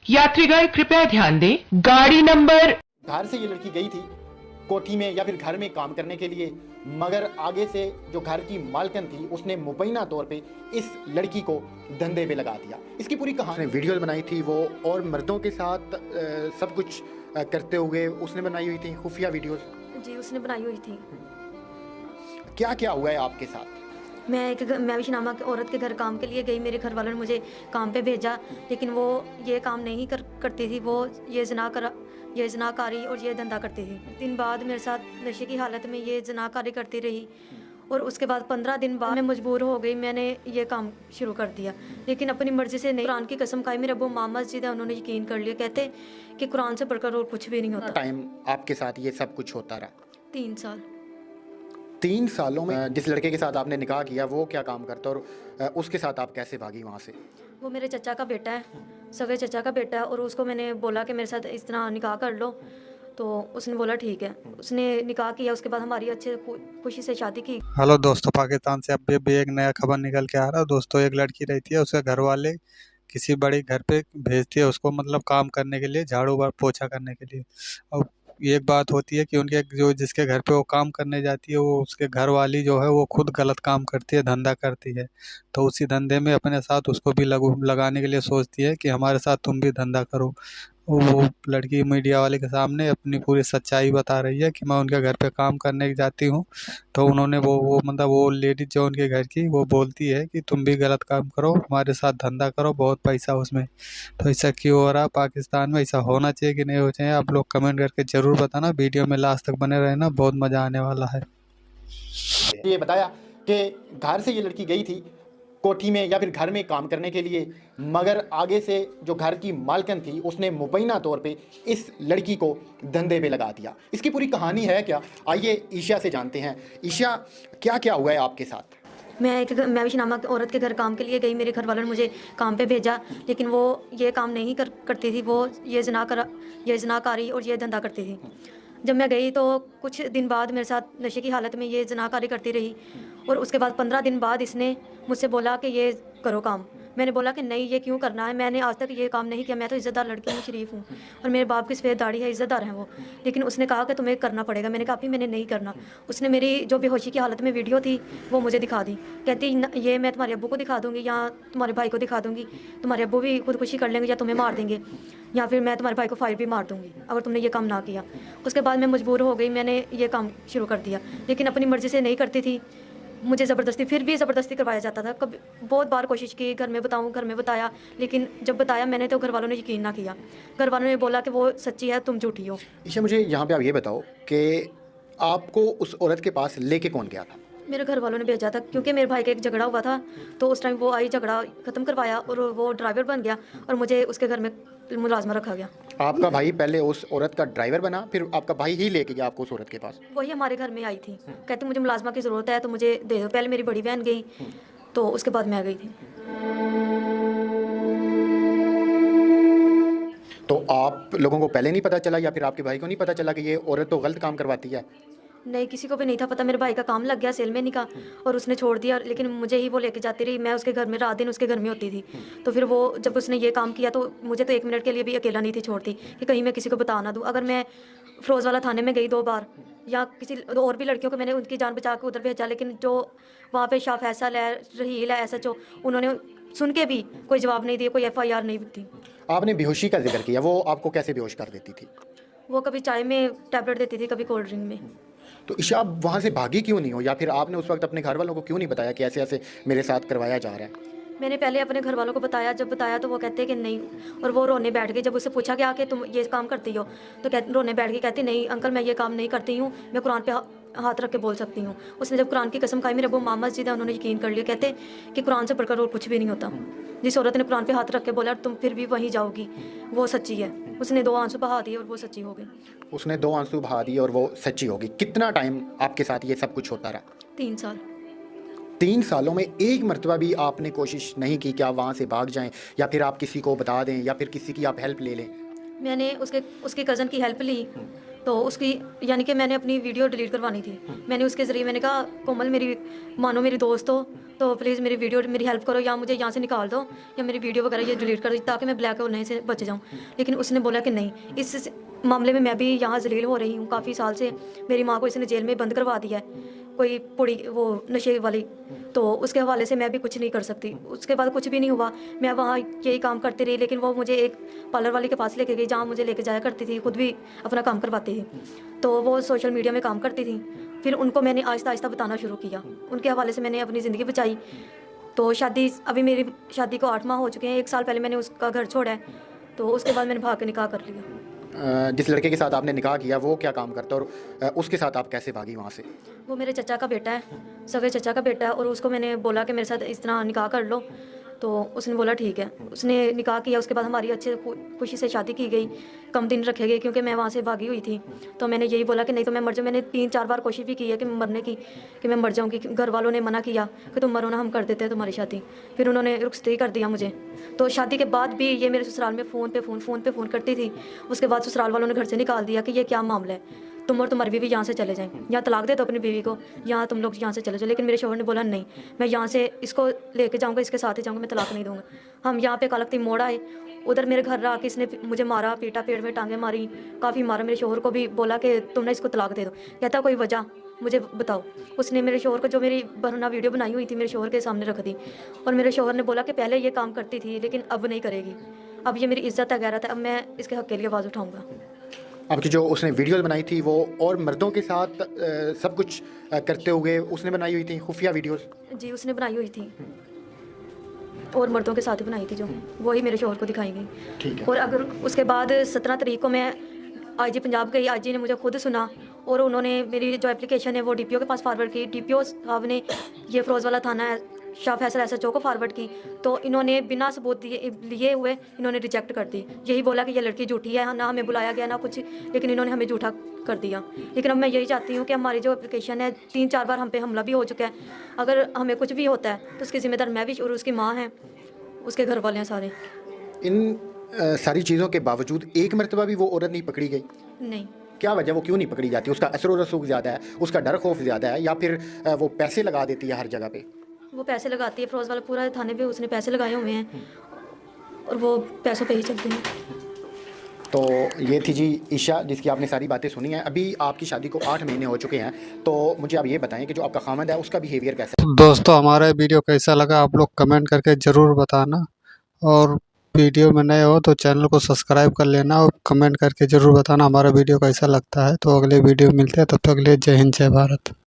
यात्रीगण कृपया ध्यान दें, गाड़ी नंबर। घर से ये लड़की गई थी कोठी में या फिर घर में काम करने के लिए, मगर आगे से जो घर की मालकिन थी उसने मुबैना तौर पे इस लड़की को धंधे पे लगा दिया। इसकी पूरी कहानी वीडियो बनाई थी वो, और मर्दों के साथ सब कुछ करते हुए उसने बनाई हुई थी खुफिया वीडियोस। जी, उसने बनाई हुई थी। क्या क्या हुआ है आपके साथ? मैं विशी नामक औरत के घर काम के लिए गई। मेरे घर वालों ने मुझे काम पे भेजा, लेकिन वो ये काम नहीं करती थी। वो ये जनाकारी और ये धंधा करती थी। दिन बाद मेरे साथ नशे की हालत में ये जनाकारी करती रही, और उसके बाद 15 दिन बाद मैं मजबूर हो गई, मैंने ये काम शुरू कर दिया, लेकिन अपनी मर्जी से नहीं। कुरान की कसम खाई, मेरे अबू मामा मस्जिद है, उन्होंने यकीन कर लिया, कहते कि कुरान से बढ़कर और कुछ भी नहीं होता। टाइम आपके साथ ये सब कुछ होता रहा? 3 साल। 3 सालों में जिस लड़के के साथ आपने निकाह किया वो क्या काम करता, और उसके साथ आप कैसे भागी वहाँ से? वो मेरे चचा का बेटा है, सगे चचा का बेटा है, और उसको मैंने बोला कि मेरे साथ इस तरह निकाह कर लो, तो उसने बोला ठीक है। उसने निकाह किया, उसके बाद हमारी अच्छे खुशी से शादी की। हेलो दोस्तों, पाकिस्तान से अब भी एक नया खबर निकल के आ रहा है। दोस्तों, एक लड़की रहती है, उसके घर वाले किसी बड़े घर पे भेजती है उसको, मतलब काम करने के लिए, झाड़ू पोछा करने के लिए। और एक बात होती है कि उनके जो जिसके घर पे वो काम करने जाती है, वो उसके घर वाली जो है वो खुद गलत काम करती है, धंधा करती है। तो उसी धंधे में अपने साथ उसको भी लगाने के लिए सोचती है कि हमारे साथ तुम भी धंधा करो। वो लड़की मीडिया वाले के सामने अपनी पूरी सच्चाई बता रही है कि मैं उनके घर पे काम करने जाती हूँ, तो उन्होंने वो मतलब वो लेडीज जो उनके घर की, वो बोलती है कि तुम भी गलत काम करो, हमारे साथ धंधा करो, बहुत पैसा उसमें। तो ऐसा क्यों हो रहा पाकिस्तान में? ऐसा होना चाहिए कि नहीं होना चाहिए? आप लोग कमेंट करके ज़रूर बताना। वीडियो में लास्ट तक बने रहना, बहुत मज़ा आने वाला है। ये बताया कि घर से ये लड़की गई थी कोठी में या फिर घर में काम करने के लिए, मगर आगे से जो घर की मालकिन थी उसने मुबैना तौर पे इस लड़की को धंधे पे लगा दिया। इसकी पूरी कहानी है क्या, आइए ईशा से जानते हैं। ईशा, क्या क्या हुआ है आपके साथ? मैं विशी नामक औरत के घर काम के लिए गई। मेरे घर वालों ने मुझे काम पे भेजा, लेकिन वो ये काम नहीं करती थी। वो ये जनाकारी और ये धंधा करती थी। जब मैं गई तो कुछ दिन बाद मेरे साथ नशे की हालत में ये जनाकारी करती रही, और उसके बाद 15 दिन बाद इसने मुझसे बोला कि ये करो काम। मैंने बोला कि नहीं, ये क्यों करना है, मैंने आज तक ये काम नहीं किया, मैं तो इज़्ज़तदार लड़की हूँ, शरीफ हूँ, और मेरे बाप की सफ़ेद दाढ़ी है, इज़्ज़तदार हैं वो। लेकिन उसने कहा कि तुम्हें करना पड़ेगा। मैंने कहा भी मैंने नहीं करना। उसने मेरी जो बेहोशी की हालत में वीडियो थी वो मुझे दिखा दी, कहती ये मैं तुम्हारे अब्बू को दिखा दूँगी या तुम्हारे भाई को दिखा दूँगी, तुम्हारे अब्बू भी खुदकुशी कर लेंगे या तुम्हें मार देंगे, या फिर मैं तुम्हारे भाई को फायर भी मार दूँगी अगर तुमने ये काम ना किया। उसके बाद मैं मजबूर हो गई, मैंने ये काम शुरू कर दिया, लेकिन अपनी मर्ज़ी से नहीं करती थी, मुझे ज़बरदस्ती, फिर भी ज़बरदस्ती करवाया जाता था। कभी बहुत बार कोशिश की, घर में बताया, लेकिन जब बताया मैंने तो घर वालों ने यकीन ना किया। घर वालों ने बोला कि वो सच्ची है, तुम झूठी हो। ईशा, मुझे यहाँ पे आप ये बताओ कि आपको उस औरत के पास लेके कौन गया था? मेरे घर वालों ने भेजा था, क्योंकि मेरे भाई का एक झगड़ा हुआ था, तो उस टाइम वो आई, झगड़ा ख़त्म करवाया, और वो ड्राइवर बन गया, और मुझे उसके घर में मुलाजमा रखा गया। आपका भाई पहले उस औरत का ड्राइवर बना, फिर आपका भाई ही लेके गया आपको उस औरत के पास? वही हमारे घर में आई थी, कहती मुझे मुलाजमा की ज़रूरत है तो मुझे दे दो। पहले मेरी बड़ी बहन गई, तो उसके बाद मैं आ गई थी। तो आप लोगों को पहले नहीं पता चला, या फिर आपके भाई को नहीं पता चला कि ये औरत तो गलत काम करवाती है? नहीं, किसी को भी नहीं था पता। मेरे भाई का काम लग गया सेलमैनी का, और उसने छोड़ दिया, लेकिन मुझे ही वो लेके जाती रही। मैं उसके घर में रात दिन उसके घर में होती थी। तो फिर वो जब उसने ये काम किया तो मुझे तो 1 मिनट के लिए भी अकेला नहीं थी छोड़ती कि कहीं मैं किसी को बता ना दूँ। अगर मैं फिरोज़वाला थाने में गई 2 बार, या किसी और भी लड़कियों को मैंने उनकी जान बचा के उधर भेजा, लेकिन जो वहाँ पे शाह फैसल है, रहील है, SHO, उन्होंने सुन के भी कोई जवाब नहीं दिया, कोई FIR नहीं दी। आपने बेहोशी का जिक्र किया, वो आपको कैसे बेहोश कर देती थी? वो कभी चाय में टैबलेट देती थी, कभी कोल्ड ड्रिंक में। तो ईशा, आप वहाँ से भागी क्यों नहीं हो, या फिर आपने उस वक्त अपने घर वालों को क्यों नहीं बताया कि ऐसे ऐसे मेरे साथ करवाया जा रहा है? मैंने पहले अपने घर वालों को बताया, जब बताया तो वो कहते कि नहीं, और वो रोने बैठ गई। जब उससे पूछा गया कि तुम ये काम करती हो, तो रोने बैठ गई, कहती नहीं अंकल, मैं ये काम नहीं करती हूँ, मैं कुरान पे हाथ रख के बोल सकती हूँ। उसने जब कुरान की कसम खाई, मेरे अबू मामा मस्जिद है, उन्होंने यकीन कर लिया, कहते कि कुरान से बढ़कर और कुछ भी नहीं होता। जिस औरत ने कुरान पे हाथ रख के बोला तुम फिर भी वहीं जाओगी, वो सच्ची है। उसने 2 आंसू बहा दिए और वो सच्ची हो गई। उसने 2 आंसू बहा दिए और वो सच्ची होगी। कितना टाइम आपके साथ ये सब कुछ होता रहा? 3 साल। 3 सालों में एक मरतबा भी आपने कोशिश नहीं की कि आप वहाँ से भाग जाएं, या फिर आप किसी को बता दें, या फिर किसी की आप हेल्प ले लें? मैंने उसकी कज़न की हेल्प ली, तो उसकी यानी कि मैंने अपनी वीडियो डिलीट करवानी थी। मैंने उसके ज़रिए मैंने कहा कोमल मेरी मानो मेरी दोस्त हो तो प्लीज़ मेरी वीडियो मेरी हेल्प करो, या मुझे यहाँ से निकाल दो या मेरी वीडियो वगैरह ये डिलीट कर दो ताकि मैं ब्लैक होने से बच जाऊँ। लेकिन उसने बोला कि नहीं, इस मामले में मैं भी यहाँ जलील हो रही हूँ काफ़ी साल से। मेरी माँ को इसने जेल में बंद करवा दिया है, कोई पुड़ी वो नशे वाली, तो उसके हवाले से मैं भी कुछ नहीं कर सकती। उसके बाद कुछ भी नहीं हुआ, मैं वहाँ यही काम करती रही। लेकिन वो मुझे एक पार्लर वाले के पास लेके गई जहाँ मुझे लेके जाया करती थी, खुद भी अपना काम करवाती थी। तो वो सोशल मीडिया में काम करती थी। फिर उनको मैंने आहिस्ता आहिस्ता बताना शुरू किया, उनके हवाले से मैंने अपनी ज़िंदगी बचाई। तो शादी, अभी मेरी शादी को 8 माह हो चुके हैं। 1 साल पहले मैंने उसका घर छोड़ा है, तो उसके बाद मैंने भाग के निकाह कर लिया। जिस लड़के के साथ आपने निकाह किया वो क्या काम करता है और उसके साथ आप कैसे भागी वहाँ से? वो मेरे चचा का बेटा है, सगे चचा का बेटा है। और उसको मैंने बोला कि मेरे साथ इस तरह निकाह कर लो, तो उसने बोला ठीक है। उसने निकाह किया, उसके बाद हमारी अच्छे खुशी से शादी की गई। कम दिन रखे गए क्योंकि मैं वहाँ से भागी हुई थी। तो मैंने यही बोला कि नहीं तो मैं मर जाऊँ। मैंने 3-4 बार कोशिश भी की है कि मरने की, कि मैं मर जाऊँगी। घर वालों ने मना किया कि तुम मरो ना, हम कर देते हैं तुम्हारी शादी। फिर उन्होंने रुखसती कर दिया मुझे। तो शादी के बाद भी ये मेरे ससुराल में फ़ोन पे फ़ोन करती थी। उसके बाद ससुराल वालों ने घर से निकाल दिया कि ये क्या मामला है, तुम और तुम्हारी बीवी यहाँ से चले जाएं, या तलाक दे दो अपनी बीवी को, यहाँ तुम लोग यहाँ से चले जाओ। लेकिन मेरे शौहर ने बोला नहीं, मैं यहाँ से इसको लेके जाऊँगा, इसके साथ ही जाऊँगा, मैं तलाक नहीं दूँगा। हम यहाँ पे कालकती मोड़ आए, उधर मेरे घर आके इसने मुझे मारा, पीटा, पेड़ में टांगे मारी, काफ़ी मारा। मेरे शौहर को भी बोला कि तुम ना इसको तलाक दे दो। कहता कोई वजह मुझे बताओ। उसने मेरे शौहर को जो मेरी वरना वीडियो बनाई हुई थी मेरे शौहर के सामने रख दी। और मेरे शौहर ने बोला कि पहले ये काम करती थी लेकिन अब नहीं करेगी, अब ये मेरी इज्जत है, गैरत है, अब मैं इसके हक़ के लिए आवाज़ उठाऊँगा। आपकी जो उसने वीडियोस बनाई थी वो और मर्दों के साथ सब कुछ करते हुए उसने बनाई हुई थी खुफिया वीडियोस? जी उसने बनाई हुई थी, और मर्दों के साथ ही बनाई थी, जो वही मेरे शौहर को दिखाई गई। ठीक है। और अगर उसके बाद 17 तारीख को मैं आईजी पंजाब गई, आईजी ने मुझे खुद सुना और उन्होंने मेरी जो एप्लीकेशन है वो डीपीओ के पास फॉरवर्ड की। डीपीओ साहब ने ये फिरोज वाला थाना है शाह फैसल SHO को फॉरवर्ड की, तो इन्होंने बिना सबूत लिए हुए इन्होंने रिजेक्ट कर दी। यही बोला कि ये लड़की झूठी है, ना हमें बुलाया गया ना कुछ, लेकिन इन्होंने हमें झूठा कर दिया। लेकिन अब मैं यही चाहती हूँ कि हमारी जो एप्लीकेशन है 3-4 बार हम पे हमला भी हो चुका है, अगर हमें कुछ भी होता है तो उसकी ज़िम्मेदार मैं भी और उसकी माँ है, उसके घर वाले हैं सारे। इन सारी चीज़ों के बावजूद एक मरतबा भी वो औरत नहीं पकड़ी गई? नहीं। क्या वजह, वो क्यों नहीं पकड़ी जाती? उसका असर व रसूख ज़्यादा है, उसका डर खौफ ज़्यादा है, या फिर वो पैसे लगा देती है हर जगह पे? वो पैसे लगाती है, फिरोज वाला पूरा थाने पे उसने पैसे लगाए हुए हैं और वो पैसों पे ही चलते हैं। तो ये थी जी ईशा, जिसकी आपने सारी बातें सुनी हैं। अभी आपकी शादी को 8 महीने हो चुके हैं, तो मुझे आप ये बताएं कि जो आपका खामद है उसका बिहेवियर कैसा है? दोस्तों हमारा वीडियो कैसा लगा आप लोग कमेंट करके ज़रूर बताना, और वीडियो में नए हो तो चैनल को सब्सक्राइब कर लेना और कमेंट करके ज़रूर बताना हमारा वीडियो कैसा लगता है। तो अगले वीडियो मिलते हैं, तब तक के लिए जय हिंद जय भारत।